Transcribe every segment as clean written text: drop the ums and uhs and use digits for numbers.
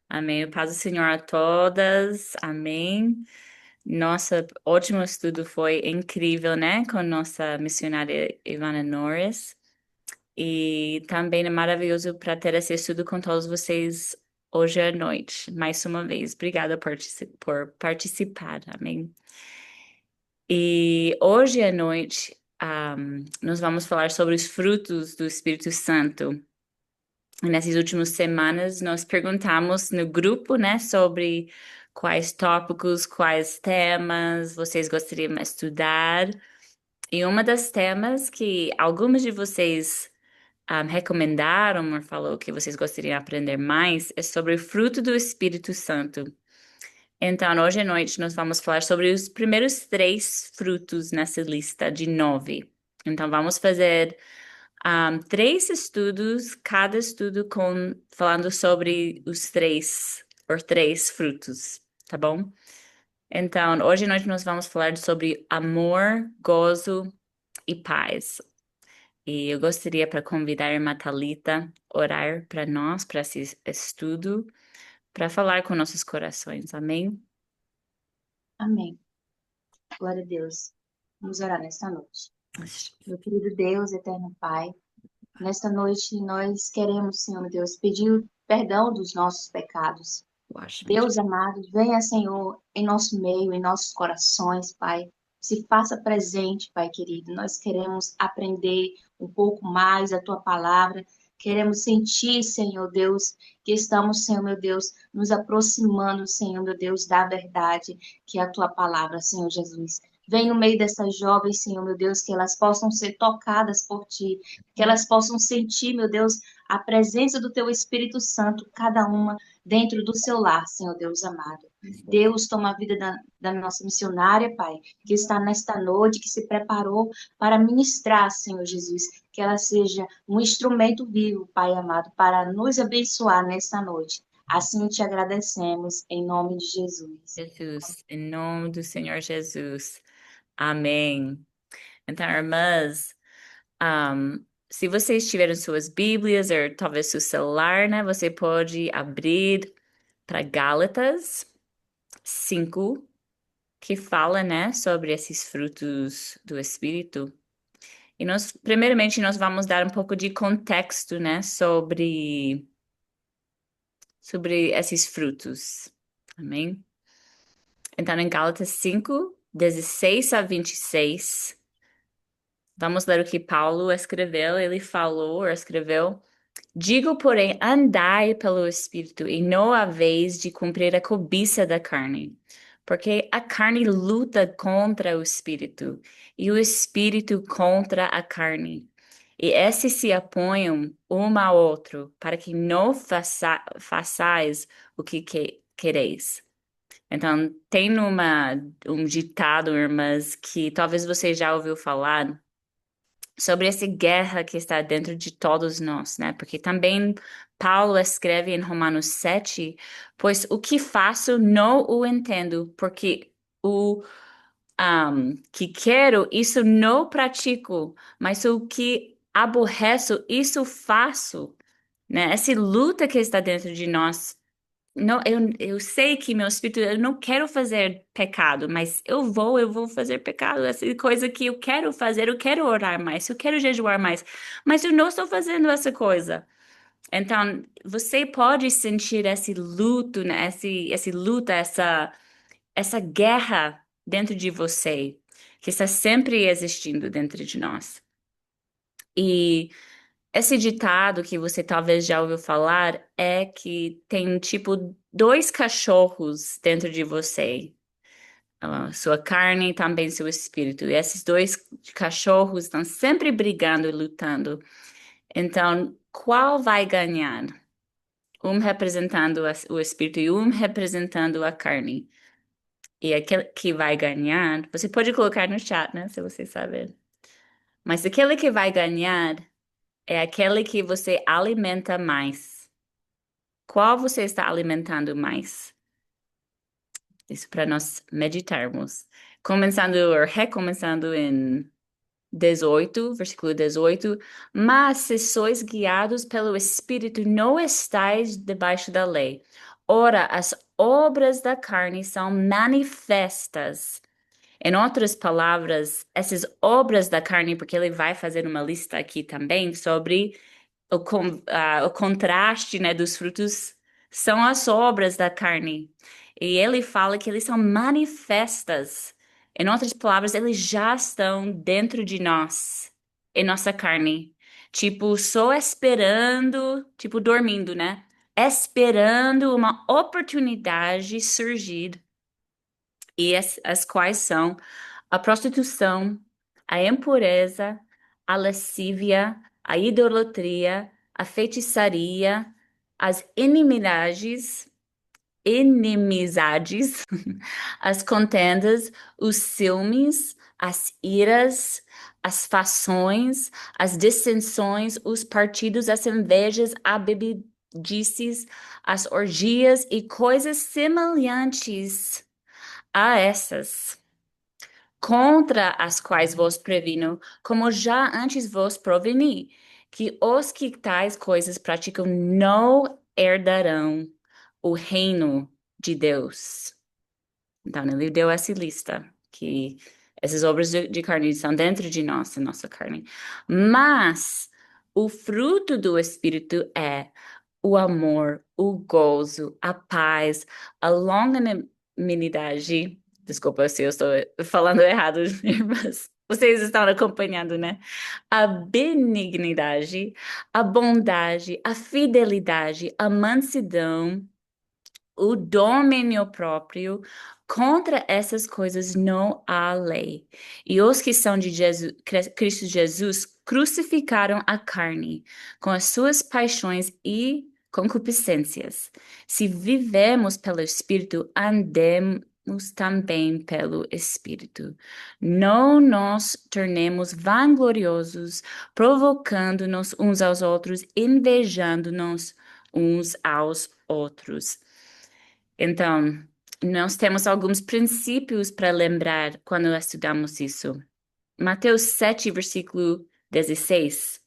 Amém. O paz do Senhor a todas. Amém. Nossa, ótimo estudo, foi incrível, né? Com nossa missionária Ivana Norris. E também é maravilhoso para ter esse estudo com todos vocês hoje à noite. Mais uma vez, obrigada por participar. Amém. E hoje à noite, nós vamos falar sobre os frutos do Espírito Santo. Nessas últimas semanas, nós perguntamos no grupo, né, sobre quais tópicos, quais temas vocês gostariam de estudar. E uma das temas que algumas de vocês recomendaram ou falou que vocês gostariam de aprender mais é sobre o fruto do Espírito Santo. Então, hoje à noite, nós vamos falar sobre os primeiros três frutos nessa lista de nove. Então, vamos fazer três estudos, cada estudo falando sobre os três frutos, tá bom? Então, hoje à noite nós vamos falar sobre amor, gozo e paz. E eu gostaria para convidar a irmã Thalita a orar para nós, para esse estudo, para falar com nossos corações, amém? Amém. Glória a Deus. Vamos orar nesta noite. Meu querido Deus, eterno Pai, nesta noite nós queremos, Senhor meu Deus, pedir o perdão dos nossos pecados. Wash me. Deus amado, venha, Senhor, em nosso meio, em nossos corações, Pai. Se faça presente, Pai querido. Nós queremos aprender um pouco mais a tua palavra. Queremos sentir, Senhor Deus, que estamos, Senhor meu Deus, nos aproximando, Senhor meu Deus, da verdade, que é a tua palavra, Senhor Jesus. Vem no meio dessas jovens, Senhor meu Deus, que elas possam ser tocadas por ti, que elas possam sentir, meu Deus, a presença do teu Espírito Santo, cada uma dentro do seu lar, Senhor Deus amado. Deus, toma a vida da nossa missionária, Pai, que está nesta noite, que se preparou para ministrar, Senhor Jesus, que ela seja um instrumento vivo, Pai amado, para nos abençoar nesta noite. Assim te agradecemos, em nome de Jesus. Jesus, em nome do Senhor Jesus. Amém. Então, irmãs, se vocês tiverem suas Bíblias ou talvez seu celular, né, você pode abrir para Gálatas 5, que fala, né, sobre esses frutos do Espírito. E primeiramente, nós vamos dar um pouco de contexto, né, sobre esses frutos. Amém? Então, em Gálatas 5, 16 a 26. Vamos ler o que Paulo escreveu. Ele falou ou escreveu: Digo, porém, andai pelo Espírito, e não haveis de cumprir a cobiça da carne. Porque a carne luta contra o Espírito, e o Espírito contra a carne. E esses se apoiam um ao outro, para que não façais o que quereis. Então, tem um ditado, irmãs, que talvez você já ouviu falar sobre essa guerra que está dentro de todos nós, né? Porque também Paulo escreve em Romanos 7, pois o que faço não o entendo, porque o que quero, isso não pratico, mas o que aborreço, isso faço, né? Essa luta que está dentro de nós. Não, eu sei que meu espírito, eu não quero fazer pecado, mas eu vou fazer pecado. Essa coisa que eu quero fazer, eu quero orar mais, eu quero jejuar mais, mas eu não estou fazendo essa coisa. Então, você pode sentir esse luto, né? Esse luta, essa guerra dentro de você, que está sempre existindo dentro de nós. E esse ditado que você talvez já ouviu falar é que tem tipo dois cachorros dentro de você, sua carne e também seu espírito. E esses dois cachorros estão sempre brigando e lutando. Então, qual vai ganhar? Um representando o espírito e um representando a carne. E aquele que vai ganhar, você pode colocar no chat, né, se você saber. Mas aquele que vai ganhar é aquele que você alimenta mais. Qual você está alimentando mais? Isso para nós meditarmos. Começando ou recomeçando em 18, versículo 18. Mas se sois guiados pelo Espírito, não estáis debaixo da lei. Ora, as obras da carne são manifestas. Em outras palavras, essas obras da carne, porque ele vai fazer uma lista aqui também sobre o contraste, né, dos frutos, são as obras da carne. E ele fala que eles são manifestas. Em outras palavras, eles já estão dentro de nós, em nossa carne. Tipo, só esperando, tipo, dormindo, né? Esperando uma oportunidade surgir e as quais são a prostituição, a impureza, a lascívia, a idolatria, a feitiçaria, as inimizades, as contendas, os ciúmes, as iras, as fações, as dissensões, os partidos, as invejas, a bebidices, as orgias e coisas semelhantes a essas, contra as quais vos previno, como já antes vos proveni, que os que tais coisas praticam não herdarão o reino de Deus. Então, ele deu essa lista, que essas obras de carne são dentro de nós, a nossa carne. Mas o fruto do Espírito é o amor, o gozo, a paz, a longanimidade. Desculpa se eu estou falando errado, irmãs. Vocês estão acompanhando, né? A benignidade, a bondade, a fidelidade, a mansidão, o domínio próprio. Contra essas coisas não há lei. E os que são de Cristo Jesus crucificaram a carne com as suas paixões e concupiscências. Se vivemos pelo Espírito, andemos também pelo Espírito. Não nos tornemos vangloriosos, provocando-nos uns aos outros, invejando-nos uns aos outros. Então, nós temos alguns princípios para lembrar quando estudamos isso. Mateus 7, versículo 16.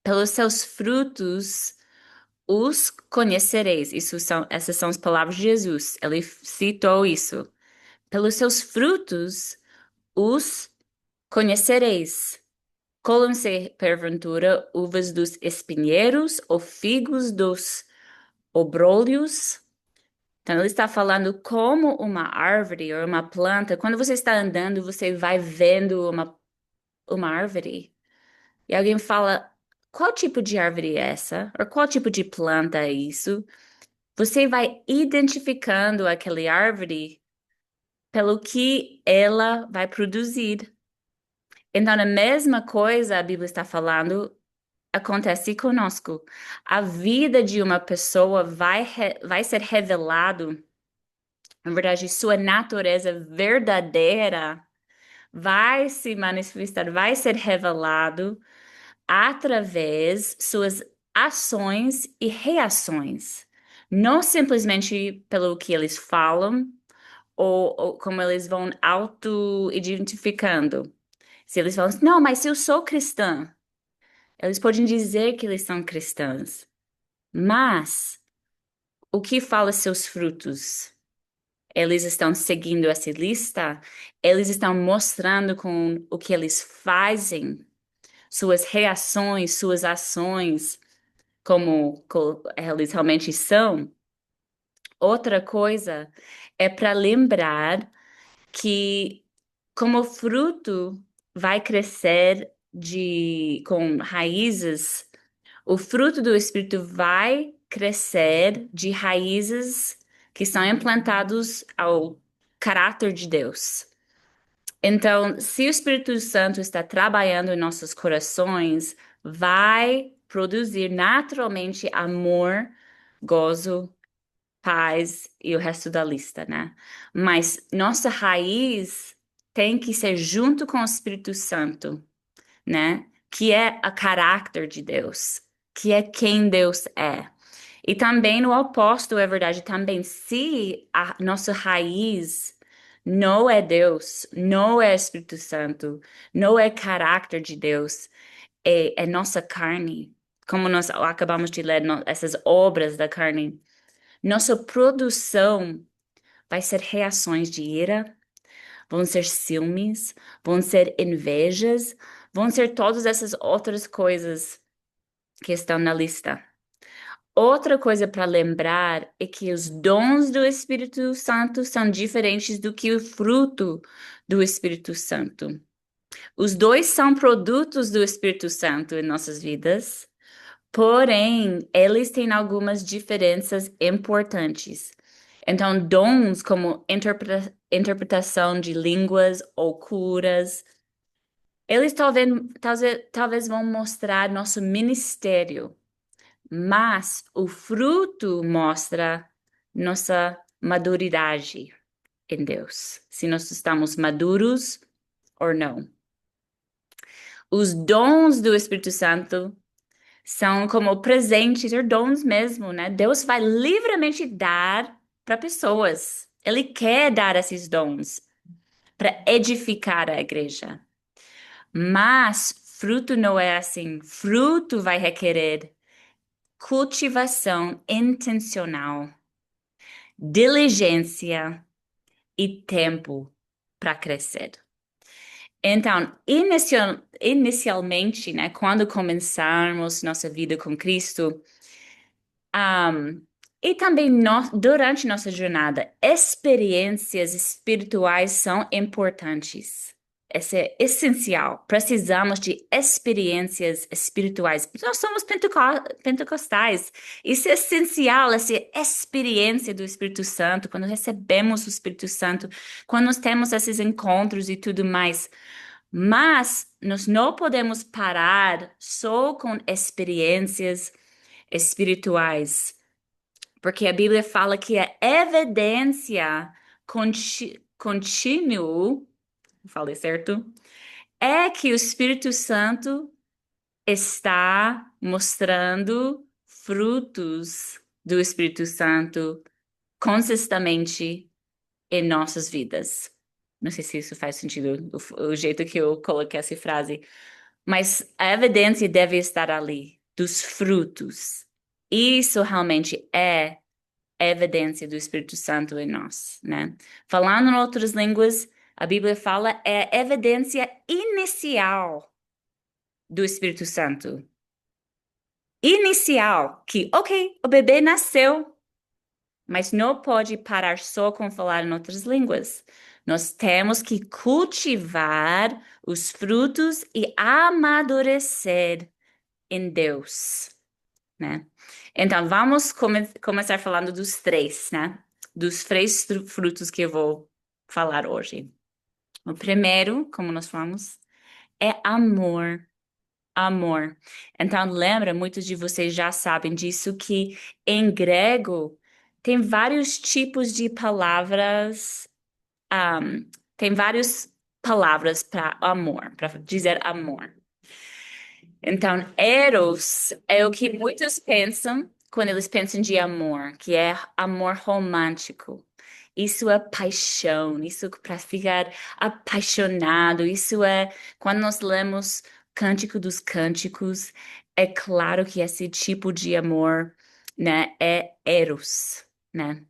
Pelos seus frutos os conhecereis. Essas são as palavras de Jesus. Ele citou isso. Pelos seus frutos os conhecereis. Colhem-se, porventura, uvas dos espinheiros ou figos dos obrolhos? Então, ele está falando como uma árvore ou uma planta. Quando você está andando, você vai vendo uma árvore. E alguém fala: qual tipo de árvore é essa? Ou qual tipo de planta é isso? Você vai identificando aquela árvore pelo que ela vai produzir. Então, a mesma coisa a Bíblia está falando acontece conosco. A vida de uma pessoa vai ser revelado. Na verdade, sua natureza verdadeira vai se manifestar, vai ser revelado através suas ações e reações, não simplesmente pelo que eles falam ou como eles vão auto-identificando. Se eles falam assim, não, mas se eu sou cristã, eles podem dizer que eles são cristãos, mas o que fala seus frutos? Eles estão seguindo essa lista, eles estão mostrando com o que eles fazem, suas reações, suas ações, como eles realmente são. Outra coisa é para lembrar que, como o fruto vai crescer com raízes, o fruto do Espírito vai crescer de raízes que são implantados ao caráter de Deus. Então, se o Espírito Santo está trabalhando em nossos corações, vai produzir naturalmente amor, gozo, paz e o resto da lista, né? Mas nossa raiz tem que ser junto com o Espírito Santo, né? Que é a caráter de Deus, que é quem Deus é. E também no oposto, é verdade, também se a nossa raiz não é Deus, não é Espírito Santo, não é caráter de Deus, é nossa carne, como nós acabamos de ler, essas obras da carne. Nossa produção vai ser reações de ira, vão ser ciúmes, vão ser invejas, vão ser todas essas outras coisas que estão na lista. Outra coisa para lembrar é que os dons do Espírito Santo são diferentes do que o fruto do Espírito Santo. Os dois são produtos do Espírito Santo em nossas vidas, porém, eles têm algumas diferenças importantes. Então, dons como interpretação de línguas ou curas, eles talvez vão mostrar nosso ministério, mas o fruto mostra nossa maturidade em Deus, se nós estamos maduros ou não. Os dons do Espírito Santo são como presentes, ou dons mesmo, né? Deus vai livremente dar para pessoas. Ele quer dar esses dons para edificar a igreja. Mas fruto não é assim. Fruto vai requerer cultivação intencional, diligência e tempo para crescer. Então, inicialmente, né, quando começarmos nossa vida com Cristo, Um, e também durante nossa jornada, experiências espirituais são importantes. Isso é essencial. Precisamos de experiências espirituais. Nós somos pentecostais. Isso é essencial, essa experiência do Espírito Santo, quando recebemos o Espírito Santo, quando nós temos esses encontros e tudo mais. Mas nós não podemos parar só com experiências espirituais, porque a Bíblia fala que a evidência contínua, falei certo? É que o Espírito Santo está mostrando frutos do Espírito Santo consistentemente em nossas vidas. Não sei se isso faz sentido, o jeito que eu coloquei essa frase, mas a evidência deve estar ali, dos frutos. Isso realmente é evidência do Espírito Santo em nós, né? Falando em outras línguas, a Bíblia fala é a evidência inicial do Espírito Santo. Inicial, que, ok, o bebê nasceu, mas não pode parar só com falar em outras línguas. Nós temos que cultivar os frutos e amadurecer em Deus, né? Então, vamos começar falando dos três, né? Dos três frutos que eu vou falar hoje. O primeiro, como nós falamos, é amor. Amor. Então, lembra, muitos de vocês já sabem disso, que em grego tem vários tipos de palavras, tem várias palavras para amor, para dizer amor. Então, eros é o que muitos pensam quando eles pensam de amor, que é amor romântico. Isso é paixão, isso para ficar apaixonado, isso é quando nós lemos Cântico dos Cânticos, é claro que esse tipo de amor, né, é eros, né?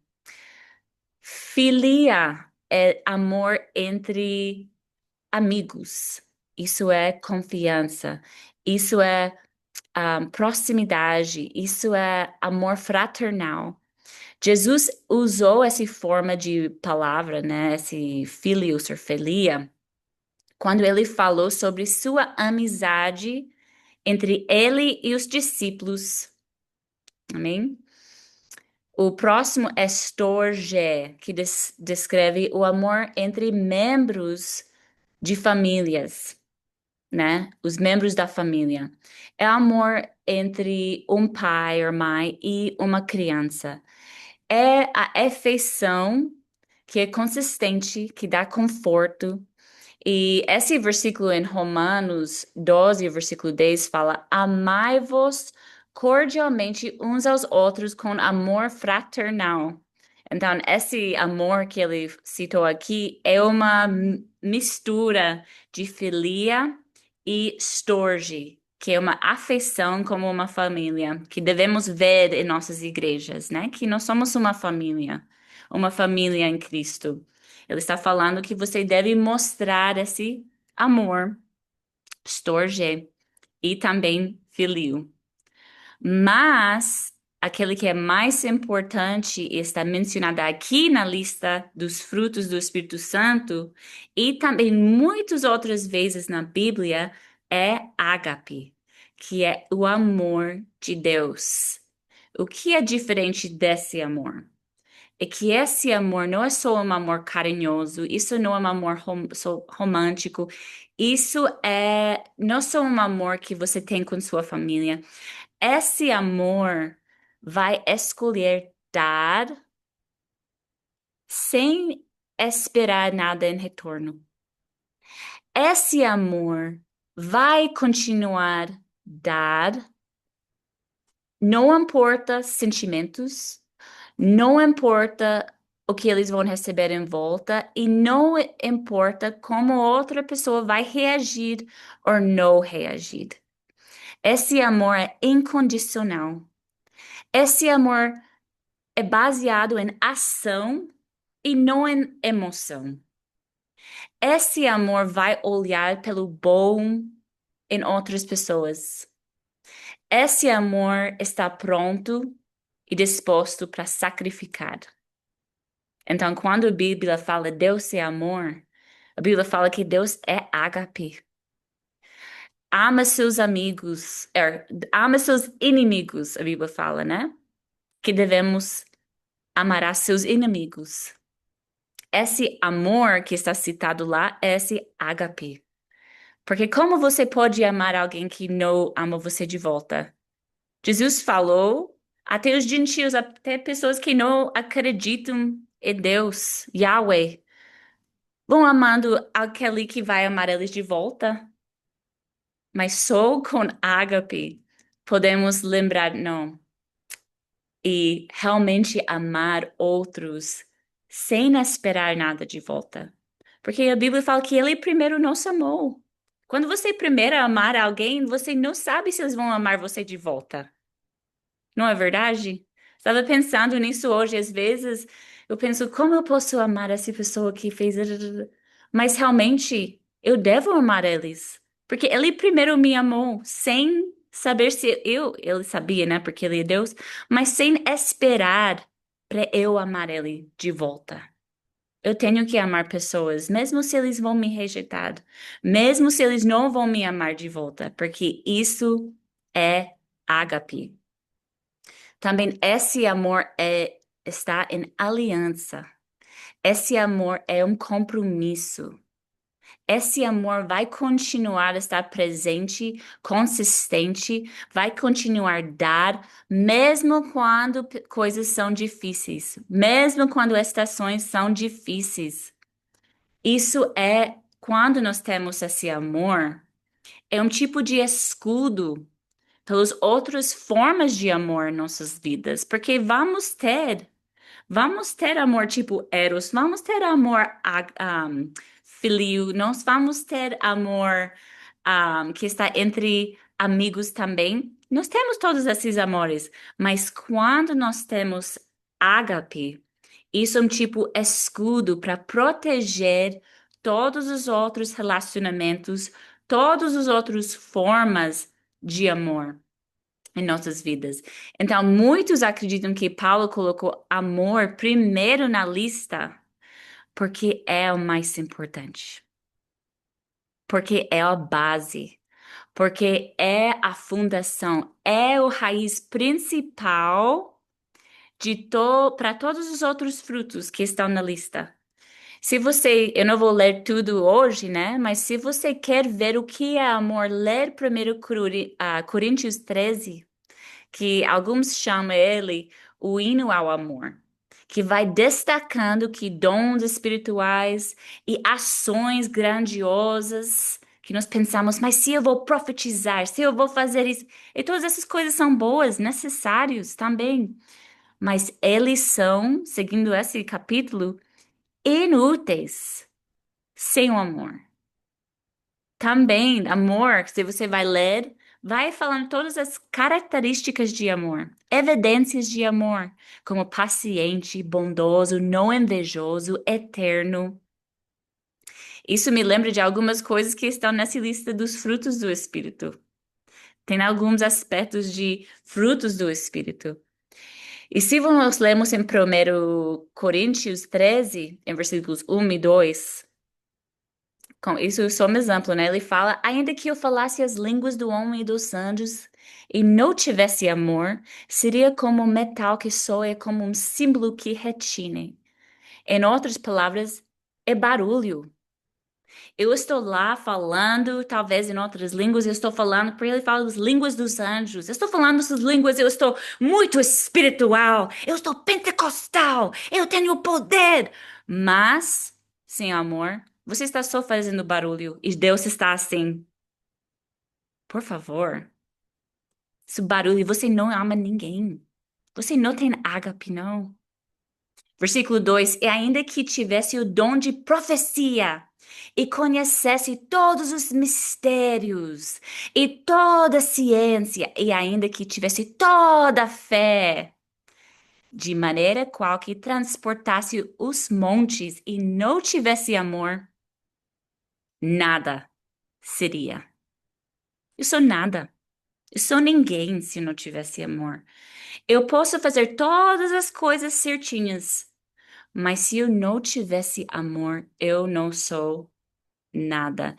Filia é amor entre amigos. Isso é confiança. Isso é proximidade. Isso é amor fraternal. Jesus usou essa forma de palavra, né? Esse filius ou filia, quando ele falou sobre sua amizade entre ele e os discípulos. Amém? O próximo é storge, que descreve o amor entre membros de famílias, né? Os membros da família. É amor entre um pai ou mãe e uma criança. É a afeição que é consistente, que dá conforto. E esse versículo em Romanos 12, versículo 10 fala: Amai-vos cordialmente uns aos outros com amor fraternal. Então, esse amor que ele citou aqui é uma mistura de filia e storge. que é uma afeição como uma família, que devemos ver em nossas igrejas, né? Que nós somos uma família em Cristo. Ele está falando que você deve mostrar esse amor, storge, e também filio. Mas aquele que é mais importante e está mencionado aqui na lista dos frutos do Espírito Santo e também muitas outras vezes na Bíblia é ágape, que é o amor de Deus. O que é diferente desse amor? É que esse amor não é só um amor carinhoso, isso não é um amor só romântico, isso é não só um amor que você tem com sua família. Esse amor vai escolher dar sem esperar nada em retorno. Esse amor vai continuar dar, não importa sentimentos, não importa o que eles vão receber em volta e não importa como outra pessoa vai reagir ou não reagir. Esse amor é incondicional. Esse amor é baseado em ação e não em emoção. Esse amor vai olhar pelo bom em outras pessoas. Esse amor está pronto e disposto para sacrificar. Então, quando a Bíblia fala Deus é amor, a Bíblia fala que Deus é ágape. Ama seus amigos, ama seus inimigos, a Bíblia fala, né? Que devemos amar a seus inimigos. Esse amor que está citado lá é esse ágape. Porque como você pode amar alguém que não ama você de volta? Jesus falou, até os gentios, até pessoas que não acreditam em Deus, Yahweh, vão amando aquele que vai amar eles de volta. Mas só com ágape podemos lembrar, não, e realmente amar outros sem esperar nada de volta. Porque a Bíblia fala que ele primeiro nos amou. Quando você primeiro amar alguém, você não sabe se eles vão amar você de volta. Não é verdade? Estava pensando nisso hoje. Às vezes eu penso, como eu posso amar essa pessoa que fez. Mas realmente eu devo amar eles. Porque ele primeiro me amou, sem saber se ele sabia, né? Porque ele é Deus, mas sem esperar para eu amar ele de volta. Eu tenho que amar pessoas, mesmo se eles vão me rejeitar, mesmo se eles não vão me amar de volta, porque isso é ágape. Também esse amor está em aliança. Esse amor é um compromisso. Esse amor vai continuar a estar presente, consistente, vai continuar a dar, mesmo quando coisas são difíceis, mesmo quando estações são difíceis. Isso é quando nós temos esse amor, é um tipo de escudo pelas outras formas de amor em nossas vidas, porque vamos ter amor tipo Eros, vamos ter amor filio, nós vamos ter amor que está entre amigos também. Nós temos todos esses amores, mas quando nós temos ágape, isso é um tipo escudo para proteger todos os outros relacionamentos, todas as outras formas de amor em nossas vidas. Então, muitos acreditam que Paulo colocou amor primeiro na lista porque é o mais importante, porque é a base, porque é a fundação, é o raiz principal de para todos os outros frutos que estão na lista. Se você, eu não vou ler tudo hoje, né? Mas se você quer ver o que é amor, ler primeiro Coríntios 13, que alguns chamam ele o hino ao amor, que vai destacando que dons espirituais e ações grandiosas que nós pensamos, mas se eu vou profetizar, se eu vou fazer isso, e todas essas coisas são boas, necessários também, mas eles são, seguindo esse capítulo, inúteis sem o amor. Também, amor, se você vai ler, Vai falando todas as características de amor, evidências de amor, como paciente, bondoso, não invejoso, eterno. Isso me lembra de algumas coisas que estão nessa lista dos frutos do Espírito. Tem alguns aspectos de frutos do Espírito. E se nós lemos em 1 Coríntios 13, em versículos 1 e 2, isso é só um exemplo, né? Ele fala: ainda que eu falasse as línguas do homem e dos anjos e não tivesse amor, seria como um metal que soa, como um símbolo que retine. Em outras palavras, é barulho. Eu estou lá falando, talvez em outras línguas, eu estou falando para ele, fala as línguas dos anjos. Eu estou falando essas línguas, eu estou muito espiritual, eu estou pentecostal, eu tenho poder. Mas, sem amor, você está só fazendo barulho e Deus está assim, por favor, esse barulho, você não ama ninguém. Você não tem ágape, não. Versículo 2: e ainda que tivesse o dom de profecia, e conhecesse todos os mistérios, e toda a ciência, e ainda que tivesse toda a fé, de maneira qual que transportasse os montes, e não tivesse amor, nada seria. Eu sou nada. Eu sou ninguém se não tivesse amor. Eu posso fazer todas as coisas certinhas. Mas se eu não tivesse amor, eu não sou nada.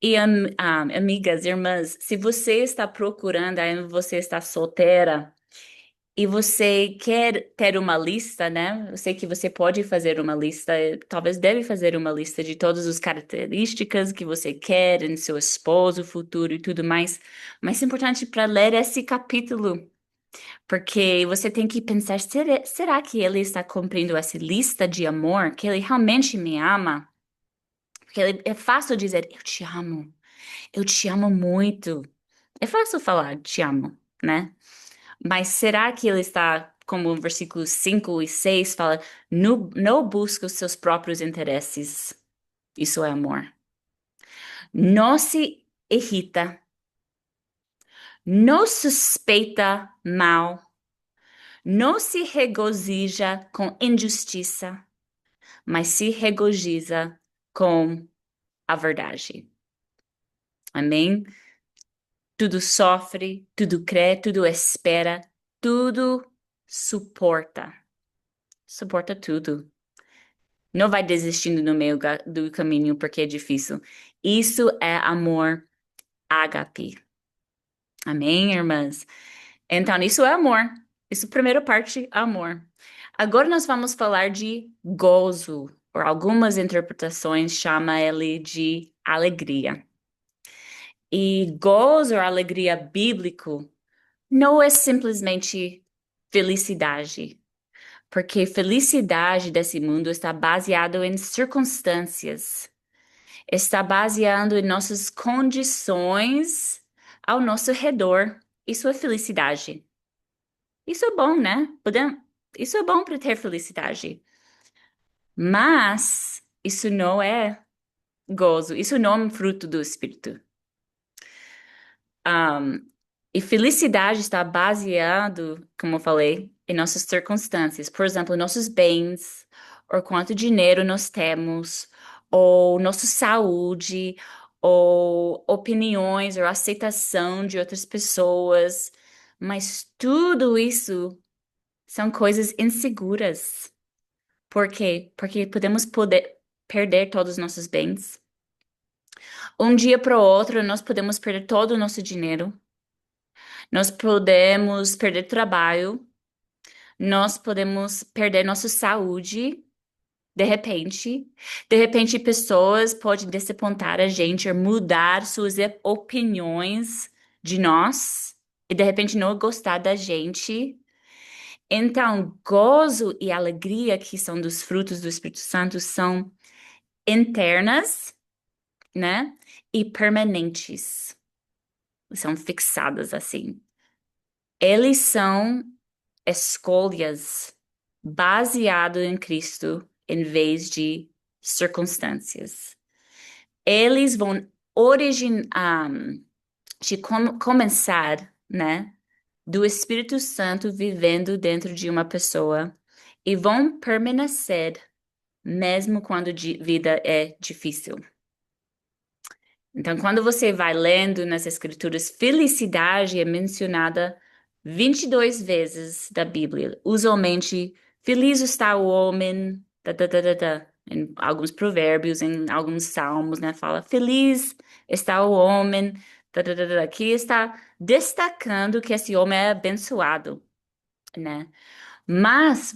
E amigas, irmãs, se você está procurando, ainda você está solteira e você quer ter uma lista, né? Eu sei que você pode fazer uma lista, talvez deve fazer uma lista de todas as características que você quer em seu esposo futuro e tudo mais. Mas é importante para ler esse capítulo. Porque você tem que pensar, será que ele está cumprindo essa lista de amor? Que ele realmente me ama? Porque é fácil dizer, eu te amo muito. É fácil falar, te amo, né? Mas será que ele está, como o versículos 5 e 6 fala, não busca os seus próprios interesses? Isso é amor. Não se irrita, não suspeita mal, não se regozija com injustiça, mas se regozija com a verdade. Amém? Tudo sofre, tudo crê, tudo espera, tudo suporta. Suporta tudo. Não vai desistindo no meio do caminho porque é difícil. Isso é amor ágape. Amém, irmãs? Então, isso é amor. Isso, primeira parte, amor. Agora nós vamos falar de gozo, ou algumas interpretações chamam ele de alegria. E gozo ou alegria bíblico não é simplesmente felicidade, porque felicidade desse mundo está baseado em circunstâncias, está baseado em nossas condições ao nosso redor. Isso é felicidade. Isso é bom, né? Isso é bom para ter felicidade. Mas isso não é gozo, isso não é um fruto do Espírito. Um, e felicidade está baseado, como eu falei, em nossas circunstâncias. Por exemplo, nossos bens, ou quanto dinheiro nós temos, ou nossa saúde, ou opiniões, ou aceitação de outras pessoas. Mas tudo isso são coisas inseguras. Por quê? Porque podemos perder todos os nossos bens. Um dia para o outro, nós podemos perder todo o nosso dinheiro. Nós podemos perder trabalho. Nós podemos perder nossa saúde. De repente. De repente, pessoas podem desapontar a gente ou mudar suas opiniões de nós. E de repente não gostar da gente. Então, gozo e alegria, que são dos frutos do Espírito Santo, são internas, né? E permanentes. São fixadas assim. Eles são escolhas baseado em Cristo em vez de circunstâncias. Eles vão de começar, né? Do Espírito Santo vivendo dentro de uma pessoa e vão permanecer mesmo quando a vida é difícil. Então, quando você vai lendo nas Escrituras, felicidade é mencionada 22 vezes da Bíblia. Usualmente, feliz está o homem, tá, tá, tá, tá, tá. Em alguns provérbios, em alguns salmos, né? Fala, feliz está o homem, tá, tá, tá, tá. Aqui está destacando que esse homem é abençoado, né? Mas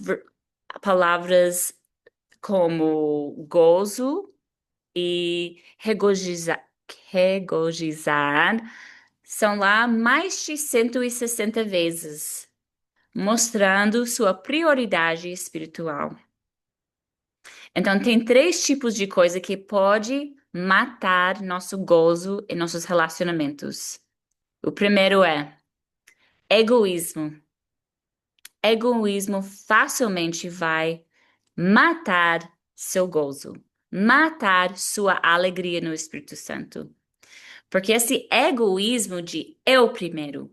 palavras como gozo e regozijar são lá mais de 160 vezes, mostrando sua prioridade espiritual. Então, tem três tipos de coisa que pode matar nosso gozo e nossos relacionamentos. O primeiro é egoísmo. Egoísmo facilmente vai matar seu gozo, matar sua alegria no Espírito Santo. Porque esse egoísmo de eu primeiro.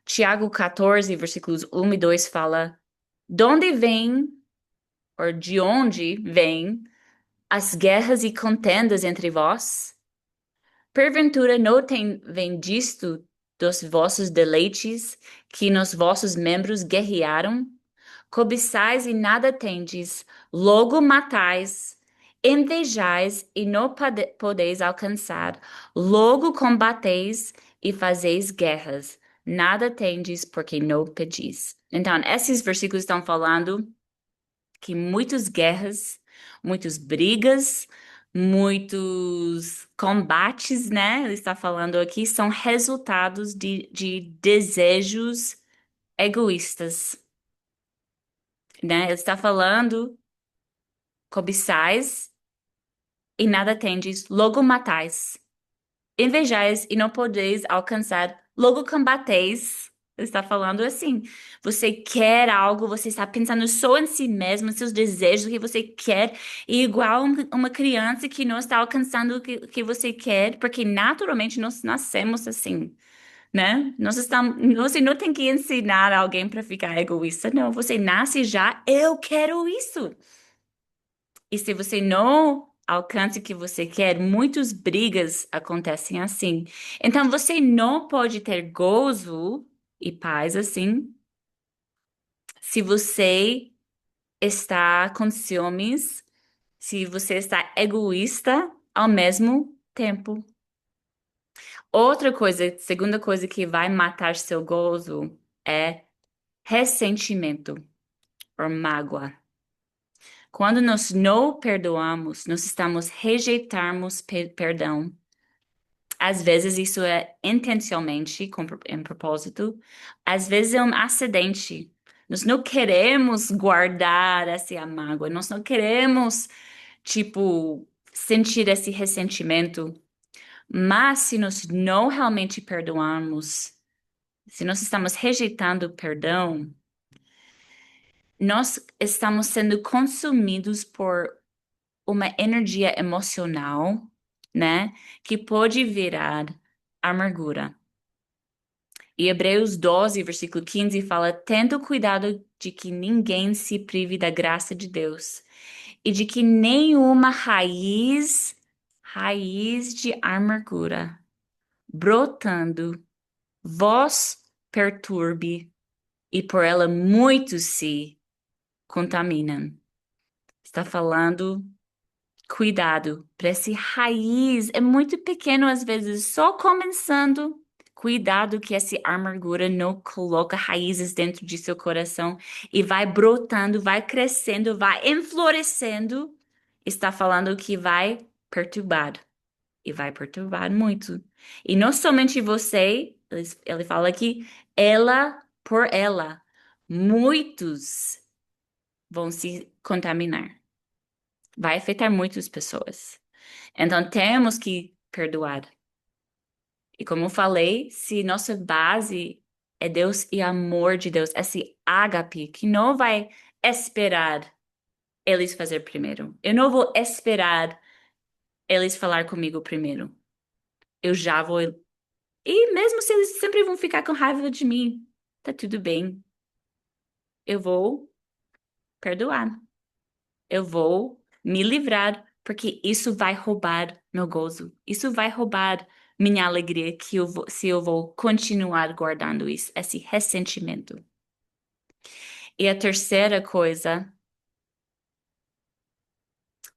Tiago 14, versículos 1 e 2 fala: de onde vem, ou de onde vêm, as guerras e contendas entre vós? Porventura não tem vem disto dos vossos deleites, que nos vossos membros guerrearam? Cobiçais e nada tendes, logo matais, invejais e não podeis alcançar, logo combateis e fazeis guerras, nada tendes porque não pedis. Então, esses versículos estão falando que muitas guerras, muitas brigas, muitos combates, né? Ele está falando aqui, são resultados de desejos egoístas, né? Ele está falando cobiçais e nada tendes, logo matais. Invejais e não podeis alcançar, logo combateis. Ele está falando assim. Você quer algo, você está pensando só em si mesmo, em seus desejos, o que você quer, e igual uma criança que não está alcançando o que você quer, porque naturalmente nós nascemos assim. Né? Você não tem que ensinar alguém para ficar egoísta, não. Você nasce já, eu quero isso. E se você não alcança o que você quer, muitas brigas acontecem assim. Então você não pode ter gozo e paz assim se você está com ciúmes, se você está egoísta ao mesmo tempo. Outra coisa, segunda coisa que vai matar seu gozo é ressentimento ou mágoa. Quando nós não perdoamos, nós estamos rejeitarmos perdão. Às vezes isso é intencionalmente, em propósito. Às vezes é um acidente. Nós não queremos guardar essa mágoa. Nós não queremos, tipo, sentir esse ressentimento. Mas se nós não realmente perdoamos, se nós estamos rejeitando o perdão, nós estamos sendo consumidos por uma energia emocional, né, que pode virar amargura. E Hebreus 12, versículo 15 fala: tendo cuidado de que ninguém se prive da graça de Deus e de que nenhuma raiz de amargura brotando vos perturbe e por ela muitos se contaminam. Está falando cuidado para esse raiz, é muito pequeno às vezes, só começando. Cuidado que essa amargura não coloca raízes dentro de seu coração e vai brotando, vai crescendo, vai enflorescendo. Está falando que vai perturbar e vai perturbar muito. E não somente você, ele fala aqui, ela por ela, muitos vão se contaminar. Vai afetar muitas pessoas. Então temos que perdoar. E como eu falei, se nossa base é Deus e amor de Deus, esse ágape que não vai esperar eles fazer primeiro. Eu não vou esperar eles falar comigo primeiro. Eu já vou E mesmo se eles sempre vão ficar com raiva de mim, tá tudo bem. Eu vou perdoar. Eu vou me livrar, porque isso vai roubar meu gozo. Isso vai roubar minha alegria que se eu vou continuar guardando isso, esse ressentimento. E a terceira coisa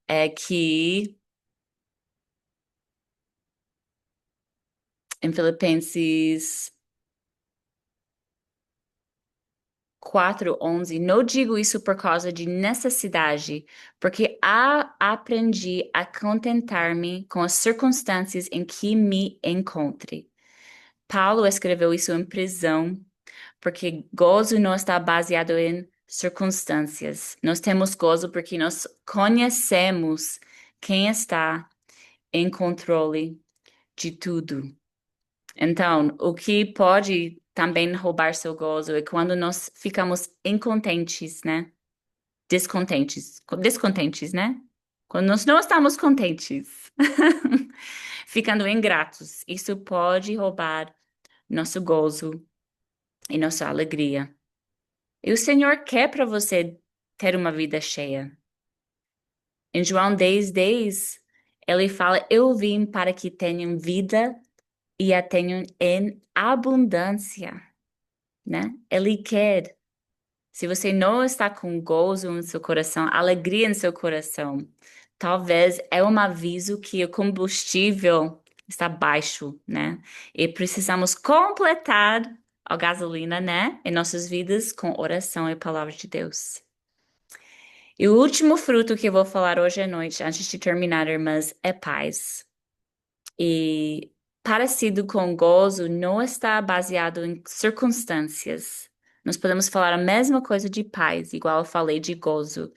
é que em Filipenses 4:11, não digo isso por causa de necessidade, porque aprendi a contentar-me com as circunstâncias em que me encontre. Paulo escreveu isso em prisão, porque gozo não está baseado em circunstâncias. Nós temos gozo porque nós conhecemos quem está em controle de tudo. Então, o que pode também roubar seu gozo é quando nós ficamos incontentes, né? Descontentes, né? Quando nós não estamos contentes, ficando ingratos, isso pode roubar nosso gozo e nossa alegria. E o Senhor quer para você ter uma vida cheia. Em João 10:10, ele fala: Eu vim para que tenham vida e a tenham em abundância, né? Ele quer. Se você não está com gozo no seu coração, alegria no seu coração, talvez é um aviso que o combustível está baixo, né? E precisamos completar a gasolina, né? Em nossas vidas com oração e palavra de Deus. E o último fruto que eu vou falar hoje à noite, antes de terminar, irmãs, é paz. E parecido com gozo, não está baseado em circunstâncias. Nós podemos falar a mesma coisa de paz, igual eu falei de gozo,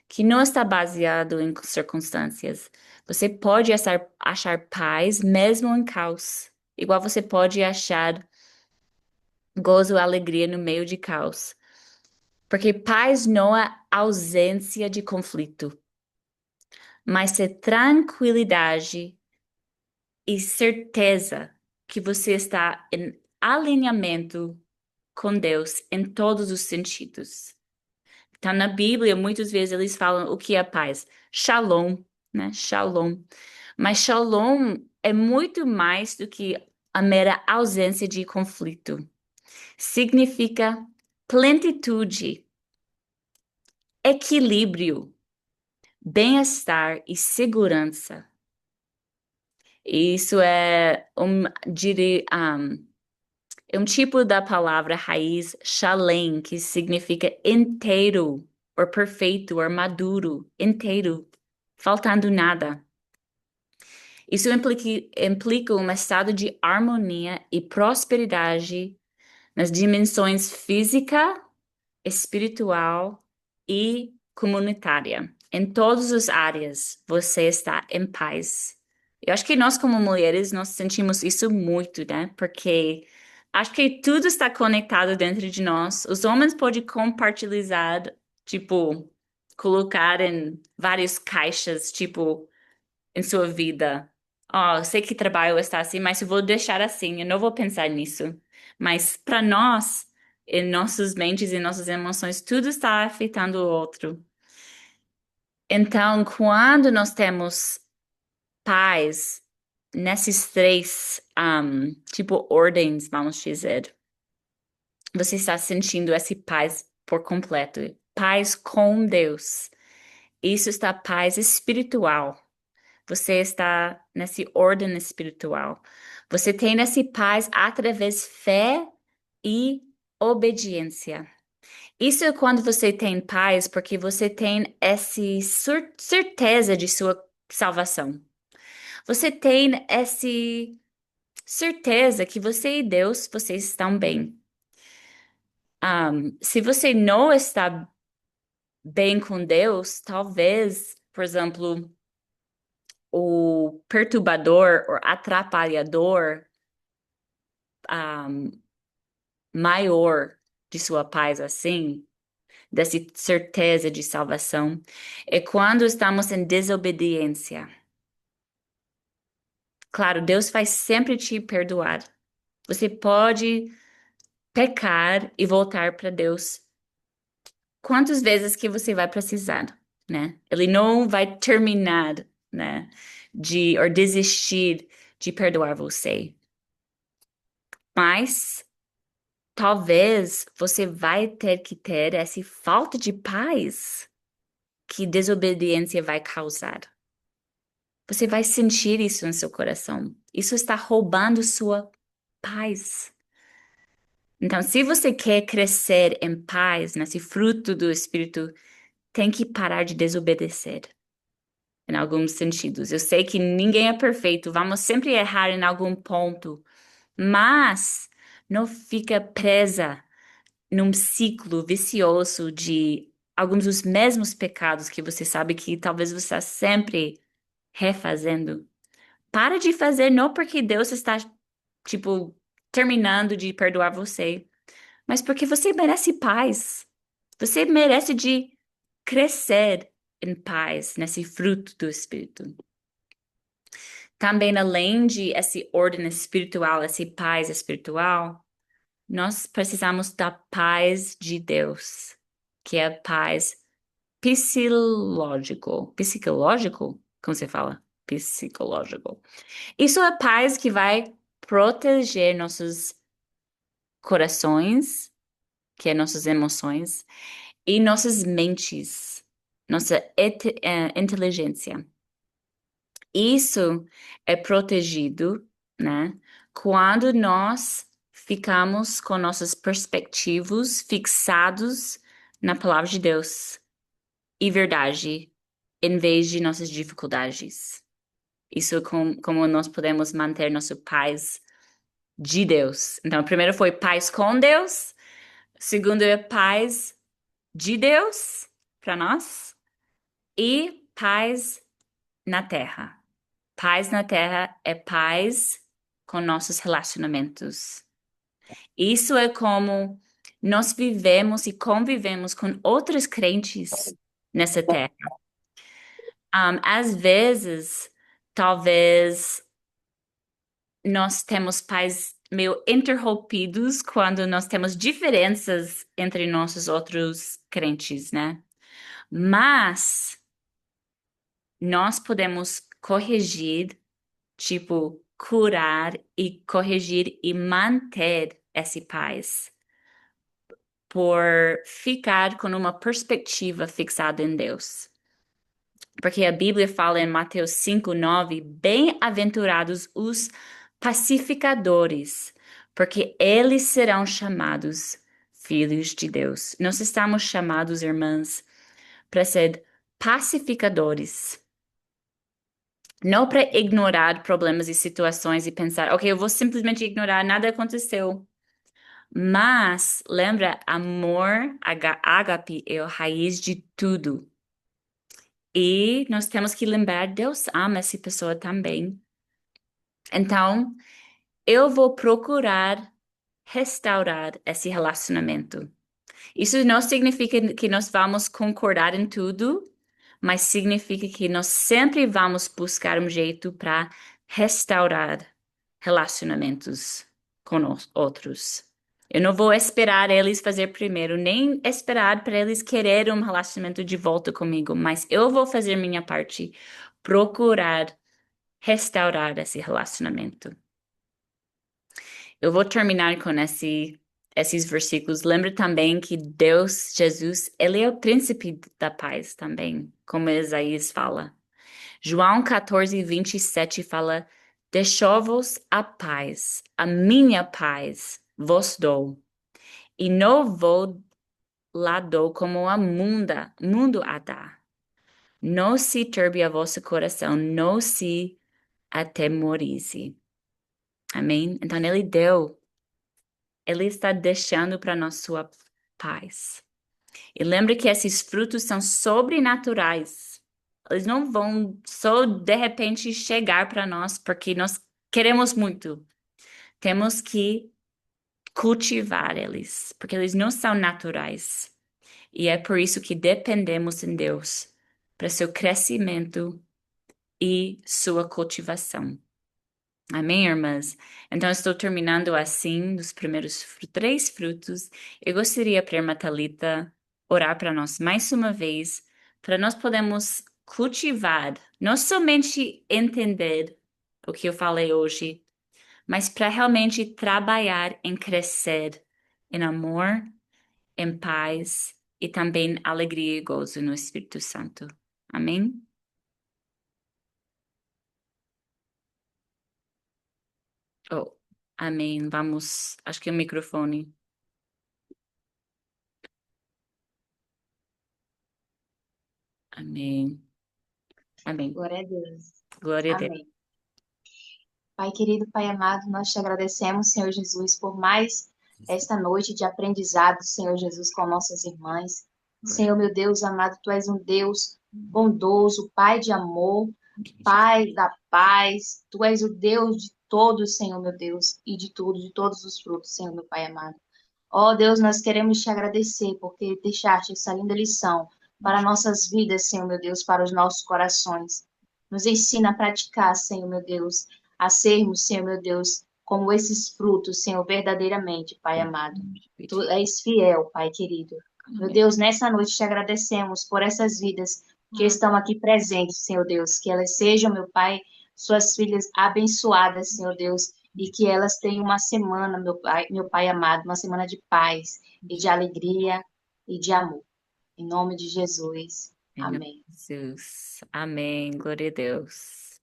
que não está baseado em circunstâncias. Você pode achar paz mesmo em caos, igual você pode achar gozo e alegria no meio de caos. Porque paz não é ausência de conflito, mas é tranquilidade e certeza que você está em alinhamento com Deus em todos os sentidos. Então, na Bíblia, muitas vezes eles falam o que é paz. Shalom, né? Shalom. Mas shalom é muito mais do que a mera ausência de conflito. Significa plenitude, equilíbrio, bem-estar e segurança. Isso é um tipo da palavra raiz shalem, que significa inteiro, ou perfeito, ou maduro, inteiro, faltando nada. Isso implica um estado de harmonia e prosperidade nas dimensões física, espiritual e comunitária. Em todas as áreas, você está em paz. Eu acho que nós, como mulheres, nós sentimos isso muito, né? Porque acho que tudo está conectado dentro de nós. Os homens podem compartilhar, tipo, colocar em várias caixas, tipo, em sua vida. Ó, eu sei que trabalho está assim, mas eu vou deixar assim, eu não vou pensar nisso. Mas para nós, em nossas mentes e nossas emoções, tudo está afetando o outro. Então, quando nós temos paz nesses três, tipo, ordens, vamos dizer, você está sentindo essa paz por completo. Paz com Deus. Isso está paz espiritual. Você está nesse ordem espiritual. Você tem esse paz através de fé e obediência. Isso é quando você tem paz, porque você tem essa certeza de sua salvação. Você tem essa certeza que você e Deus, vocês estão bem. Se você não está bem com Deus, talvez, por exemplo, o perturbador ou atrapalhador um, maior de sua paz assim, dessa certeza de salvação, é quando estamos em desobediência. Claro, Deus vai sempre te perdoar, Você pode pecar e voltar para Deus quantas vezes que você vai precisar, né? Ele não vai terminar, né, de ou desistir de perdoar você. Mas talvez você vai ter que ter essa falta de paz que desobediência vai causar. Você vai sentir isso no seu coração. Isso está roubando sua paz. Então, se você quer crescer em paz, nesse fruto do Espírito, tem que parar de desobedecer, em alguns sentidos. Eu sei que ninguém é perfeito, vamos sempre errar em algum ponto, mas não fica presa num ciclo vicioso de alguns dos mesmos pecados que você sabe que talvez você está sempre refazendo. Para de fazer não porque Deus está, tipo, terminando de perdoar você, mas porque você merece paz. Você merece de crescer em paz, nesse fruto do Espírito. Também, além de esse ordem espiritual, essa paz espiritual, nós precisamos da paz de Deus, que é a paz psicológico. Psicológico? Como você fala? Psicológico. Isso é paz que vai proteger nossos corações, que é nossas emoções, e nossas mentes, nossa inteligência. Isso é protegido, né? Quando nós ficamos com nossos perspectivos fixados na palavra de Deus e verdade, em vez de nossas dificuldades. Isso é como nós podemos manter nossa paz de Deus. Então, primeiro foi paz com Deus, segundo é paz de Deus para nós e paz na terra. Paz na terra é paz com nossos relacionamentos. Isso é como nós vivemos e convivemos com outros crentes nessa terra. Às vezes, talvez nós temos pais meio interrompidos quando nós temos diferenças entre nossos outros crentes, né? Mas nós podemos corrigir, tipo, curar e corrigir e manter esse paz por ficar com uma perspectiva fixada em Deus. Porque a Bíblia fala em Mateus 5:9, bem-aventurados os pacificadores, porque eles serão chamados filhos de Deus. Nós estamos chamados, irmãs, para ser pacificadores. Não para ignorar problemas e situações e pensar, ok, eu vou simplesmente ignorar, nada aconteceu. Mas, lembra, amor, ágape, é a raiz de tudo. E nós temos que lembrar, Deus ama essa pessoa também. Então, eu vou procurar restaurar esse relacionamento. Isso não significa que nós vamos concordar em tudo, mas significa que nós sempre vamos buscar um jeito para restaurar relacionamentos com os outros. Eu não vou esperar eles fazer primeiro, nem esperar para eles quererem um relacionamento de volta comigo, mas eu vou fazer minha parte, procurar restaurar esse relacionamento. Eu vou terminar com esses versículos. Lembra também que Deus, Jesus, ele é o príncipe da paz também, como Isaías fala. João 14:27 fala: deixou-vos a paz, a minha paz vos dou, e não vou lá dou como mundo a dá. Não se turbe a vosso coração, não se atemorize. Amém? Então ele deu, ele está deixando para nós sua paz. E lembre que esses frutos são sobrenaturais. Eles não vão só de repente chegar para nós porque nós queremos muito. Temos que cultivar eles, porque eles não são naturais. E é por isso que dependemos em Deus para seu crescimento e sua cultivação. Amém, irmãs? Então, estou terminando assim os primeiros três frutos. Eu gostaria, para a irmã Thalita, orar para nós mais uma vez, para nós podermos cultivar, não somente entender o que eu falei hoje, mas para realmente trabalhar em crescer em amor, em paz e também alegria e gozo no Espírito Santo. Amém? Oh, amém. Vamos, acho que é o microfone. Amém. Amém. Glória a Deus. Glória a Deus. Amém. Pai querido, Pai amado, nós te agradecemos, Senhor Jesus, por mais esta noite de aprendizado, Senhor Jesus, com nossas irmãs. Senhor, meu Deus amado, tu és um Deus bondoso, Pai de amor, Pai da paz. Tu és o Deus de todos, Senhor, meu Deus, e de tudo, de todos os frutos, Senhor, meu Pai amado. Ó Deus, nós queremos te agradecer porque deixaste essa linda lição para nossas vidas, Senhor meu Deus, para os nossos corações. Nos ensina a praticar, Senhor meu Deus, a sermos, Senhor meu Deus, como esses frutos, Senhor, verdadeiramente, Pai amado. Tu és fiel, Pai querido. Meu Amém. Deus, nessa noite te agradecemos por essas vidas que estão aqui presentes, Senhor Deus, que elas sejam, meu Pai, suas filhas abençoadas, Senhor Deus, e que elas tenham uma semana, meu pai amado, uma semana de paz e de alegria e de amor. Em nome de Jesus. Em nome Amém. de Jesus. Amém. Glória a Deus.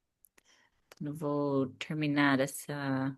Não vou terminar essa.